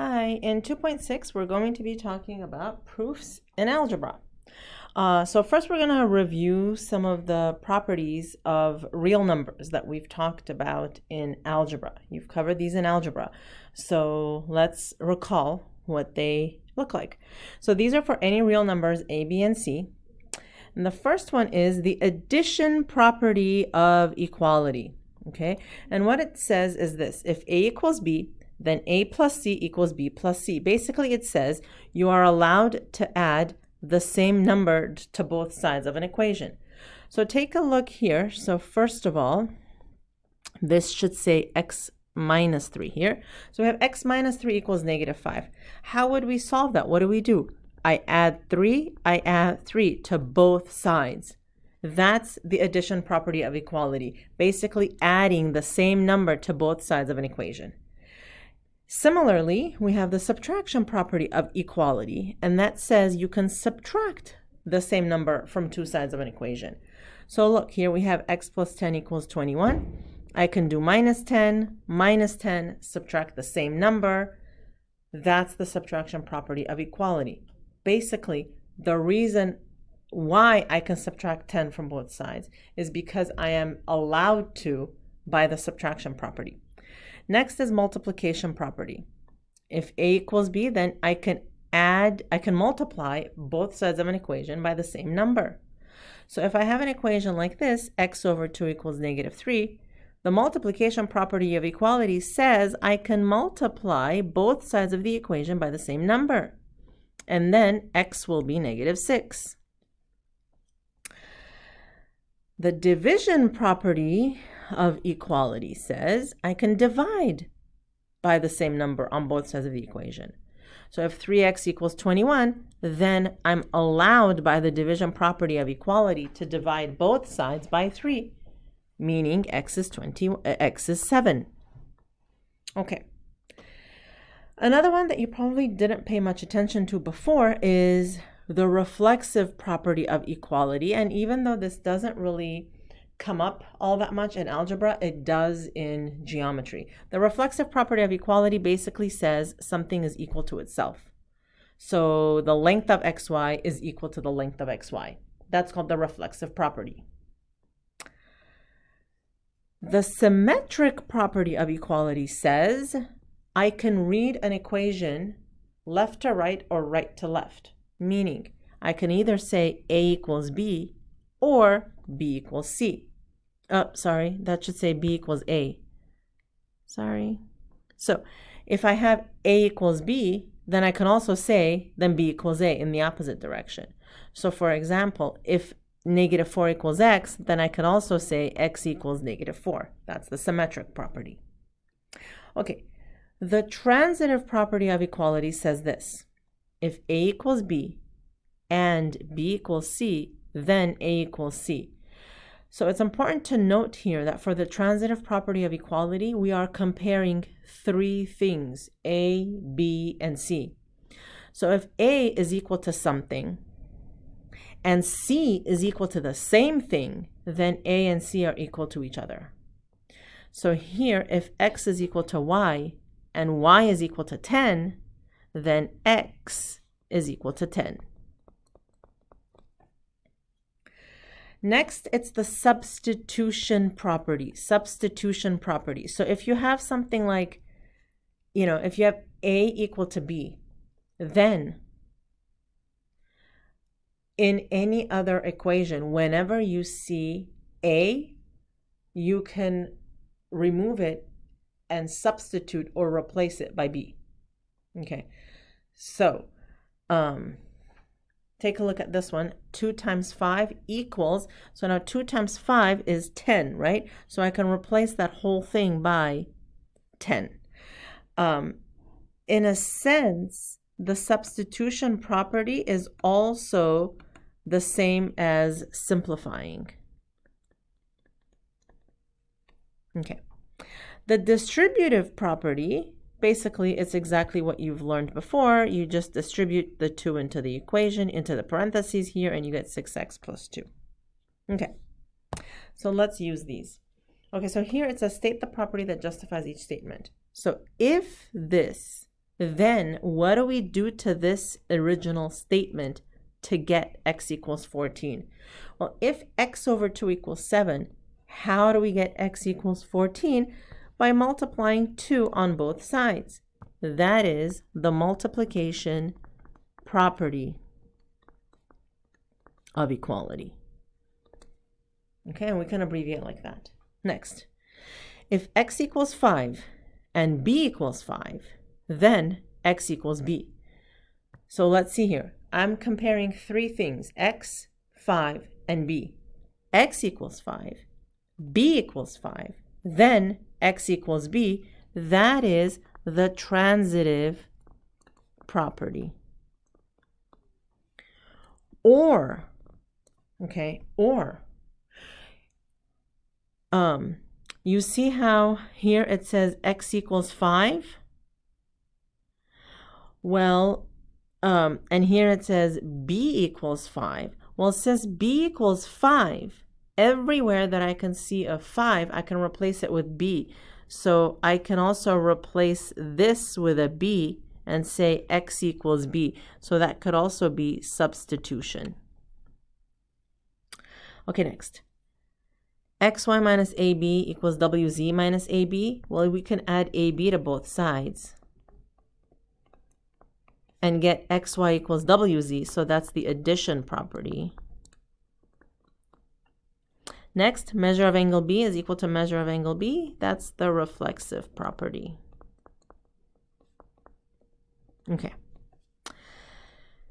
Hi, in 2.6, we're going to be talking about proofs in algebra. So first we're going to review some of the properties of real numbers that we've talked about in algebra. You've covered these in algebra. So let's recall what they look like. So these are for any real numbers a, b, and c. And the first one is the addition property of equality. Okay, and what it says is this: if a equals b, then a plus c equals b plus c. Basically, it says you are allowed to add the same number to both sides of an equation. So take a look here. So first of all, this should say x minus 3 here. So we have x minus 3 equals negative 5. How would we solve that? What do? I add 3 to both sides. That's the addition property of equality, basically adding the same number to both sides of an equation. Similarly, we have the subtraction property of equality, and that says you can subtract the same number from two sides of an equation. So look, here we have x plus 10 equals 21. I can do minus 10, subtract the same number. That's the subtraction property of equality. Basically, the reason why I can subtract 10 from both sides is because I am allowed to by the subtraction property. Next is multiplication property. If a equals b, then I can multiply both sides of an equation by the same number. So if I have an equation like this, x over 2 equals negative 3, the multiplication property of equality says I can multiply both sides of the equation by the same number. And then x will be negative 6. The division property of equality says I can divide by the same number on both sides of the equation. So if 3x equals 21, then I'm allowed by the division property of equality to divide both sides by 3, meaning x is 7. Okay. Another one that you probably didn't pay much attention to before is the reflexive property of equality. And even though this doesn't really come up all that much in algebra, it does in geometry. The reflexive property of equality basically says something is equal to itself. So the length of xy is equal to the length of xy. That's called the reflexive property. The symmetric property of equality says I can read an equation left to right or right to left, meaning I can either say a equals b or b equals c. Oh, sorry, that should say b equals a. Sorry. So if I have a equals b, then I can also say then b equals a in the opposite direction. So for example, if negative 4 equals x, then I can also say x equals negative 4. That's the symmetric property. Okay, the transitive property of equality says this: if a equals b and b equals c, then a equals c. So it's important to note here that for the transitive property of equality, we are comparing three things, a, b, and c. So if a is equal to something and c is equal to the same thing, then a and c are equal to each other. So here, if x is equal to y and y is equal to 10, then x is equal to 10. Next, it's the substitution property. So if you have something like, if you have a equal to b, then in any other equation, whenever you see a, you can remove it and substitute or replace it by b. Okay, so take a look at this one. 2 times 5 equals, so now 2 times 5 is 10, right? So I can replace that whole thing by 10. In a sense, the substitution property is also the same as simplifying. Okay. The distributive property, basically, it's exactly what you've learned before. You just distribute the 2 into the equation, into the parentheses here, and you get 6x plus 2. Okay, so let's use these. Okay, so here it says state the property that justifies each statement. So if this, then what do we do to this original statement to get x equals 14? Well, if x over 2 equals 7, how do we get x equals 14? By multiplying 2 on both sides. That is the multiplication property of equality. Okay, and we can abbreviate like that. Next, if x equals 5 and b equals 5, then x equals b. So let's see here. I'm comparing three things, x, 5, and b. X equals 5, b equals 5, then x equals b. That is the transitive property. Or, okay, or, you see how here it says x equals 5? Well, and here it says b equals 5. Well, since b equals 5, everywhere that I can see a 5, I can replace it with b. So I can also replace this with a b and say x equals b. So that could also be substitution. Okay, next. xy minus ab equals wz minus ab. Well, we can add ab to both sides and get xy equals wz, so that's the addition property. Next, measure of angle B is equal to measure of angle B. That's the reflexive property. Okay.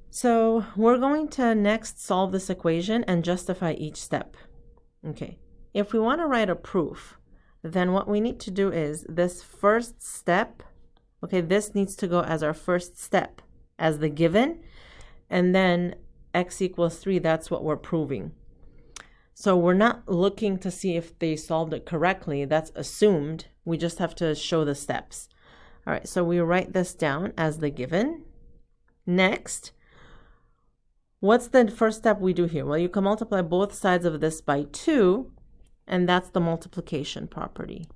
So we're going to next solve this equation and justify each step. Okay. If we want to write a proof, then what we need to do is this first step, okay, this needs to go as our first step, as the given, and then x equals 3, that's what we're proving. So we're not looking to see if they solved it correctly. That's assumed. We just have to show the steps. All right, so we write this down as the given. Next, what's the first step we do here? Well, you can multiply both sides of this by 2, and that's the multiplication property.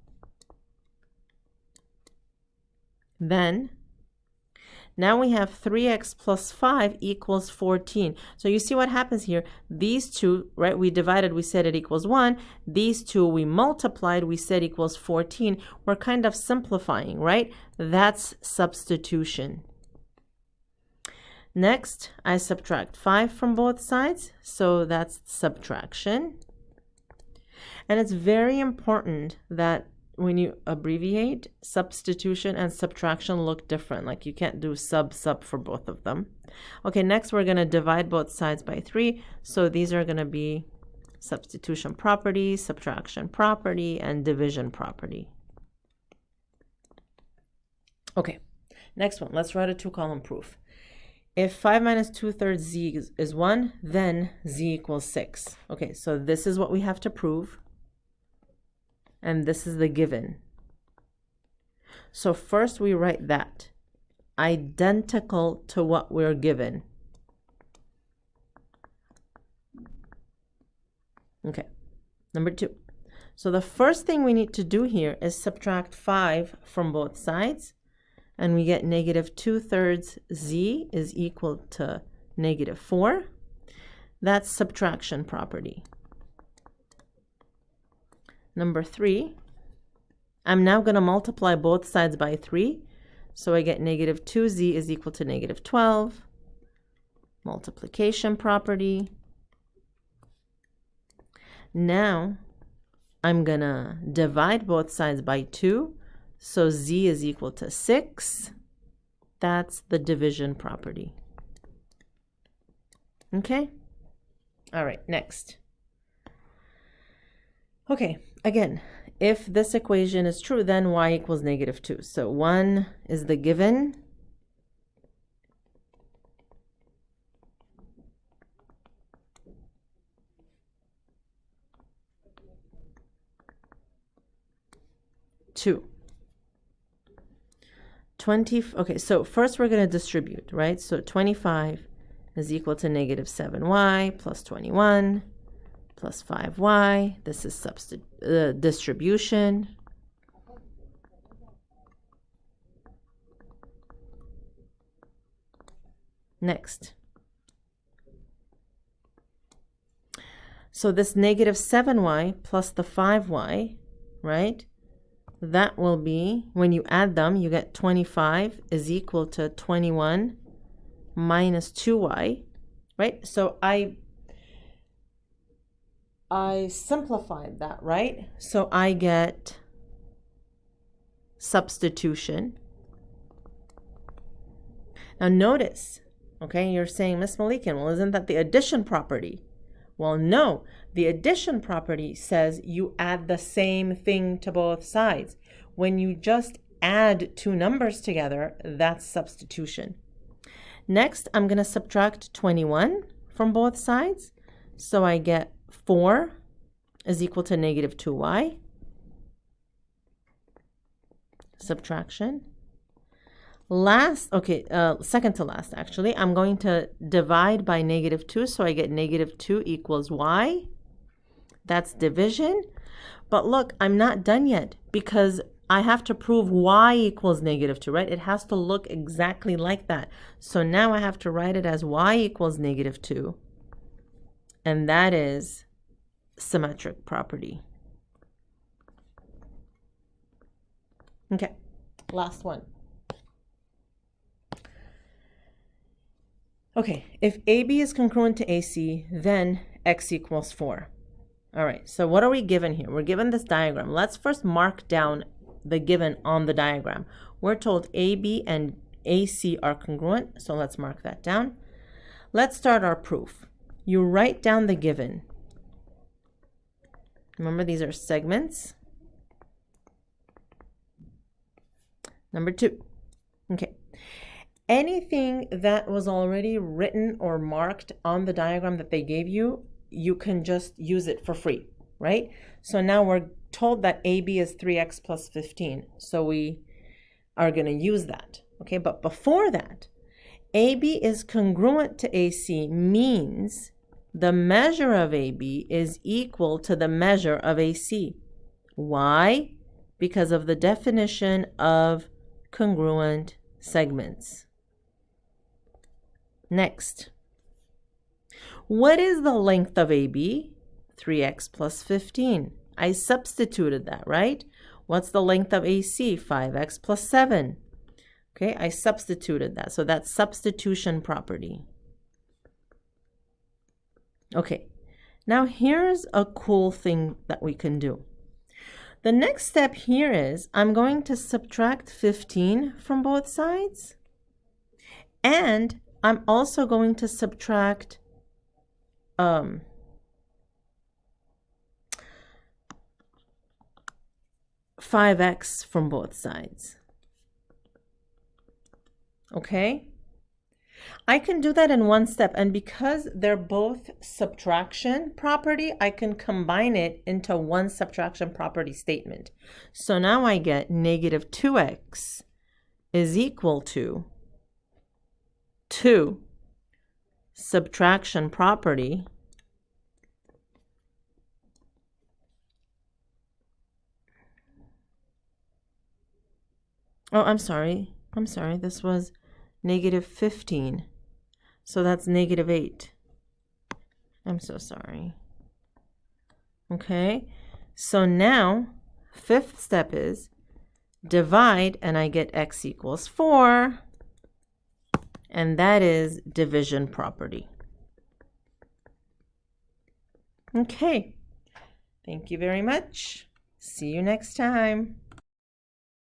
Then, now we have 3x plus 5 equals 14. So you see what happens here. These two, right, we divided, we said it equals 1. These two we multiplied, we said equals 14. We're kind of simplifying, right? That's substitution. Next, I subtract 5 from both sides. So that's subtraction. And it's very important that when you abbreviate, substitution and subtraction look different. Like you can't do sub for both of them. Okay, next we're going to divide both sides by 3. So these are going to be substitution property, subtraction property, and division property. Okay, next one. Let's write a 2-column proof. If 5 minus 2/3 z is 1, then z equals 6. Okay, so this is what we have to prove. And this is the given. So first we write that. Identical to what we're given. Okay, number 2. So the first thing we need to do here is subtract 5 from both sides. And we get negative 2/3 z is equal to negative 4. That's subtraction property. Number 3, I'm now going to multiply both sides by 3. So I get negative 2z is equal to negative 12. Multiplication property. Now I'm going to divide both sides by 2. So z is equal to 6. That's the division property. Okay? All right, next. Okay, again, if this equation is true, then y equals negative 2. So 1 is the given. Okay, so first we're going to distribute, right? So 25 is equal to negative 7y plus 21 plus 5y. This is distribution. Next. So this negative 7y plus the 5y, right? That will be, when you add them, you get 25 is equal to 21 minus 2y, right? So I simplified that, right? So I get substitution. Now notice, okay, you're saying, Miss Malikan, well, isn't that the addition property? Well, no, the addition property says you add the same thing to both sides. When you just add two numbers together, that's substitution. Next, I'm going to subtract 21 from both sides. So I get 4 is equal to negative 2y. Subtraction. Second to last, actually, I'm going to divide by negative 2, so I get negative 2 equals y. That's division. But look, I'm not done yet because I have to prove y equals negative 2, right? It has to look exactly like that. So now I have to write it as y equals negative 2. And that is symmetric property. Okay, last one. Okay, if AB is congruent to AC, then X equals 4. All right, so what are we given here? We're given this diagram. Let's first mark down the given on the diagram. We're told AB and AC are congruent, so let's mark that down. Let's start our proof. You write down the given. Remember, these are segments. Number 2. Okay. Anything that was already written or marked on the diagram that they gave you, you can just use it for free, right? So now we're told that AB is 3x plus 15. So we are going to use that, okay? But before that, AB is congruent to AC means the measure of AB is equal to the measure of AC. Why? Because of the definition of congruent segments. Next, what is the length of AB? 3x plus 15. I substituted that, right? What's the length of AC? 5x plus 7. Okay, I substituted that. So that's substitution property. Okay, now here's a cool thing that we can do. The next step here is I'm going to subtract 15 from both sides. And I'm also going to subtract 5x from both sides. Okay? I can do that in one step, and because they're both subtraction property, I can combine it into one subtraction property statement. So now I get negative 2x is equal to 2 subtraction property I'm sorry, this was negative 15. So that's negative 8. I'm so sorry. Okay, so now fifth step is divide, and I get x equals 4. And that is division property. Okay, thank you very much. See you next time.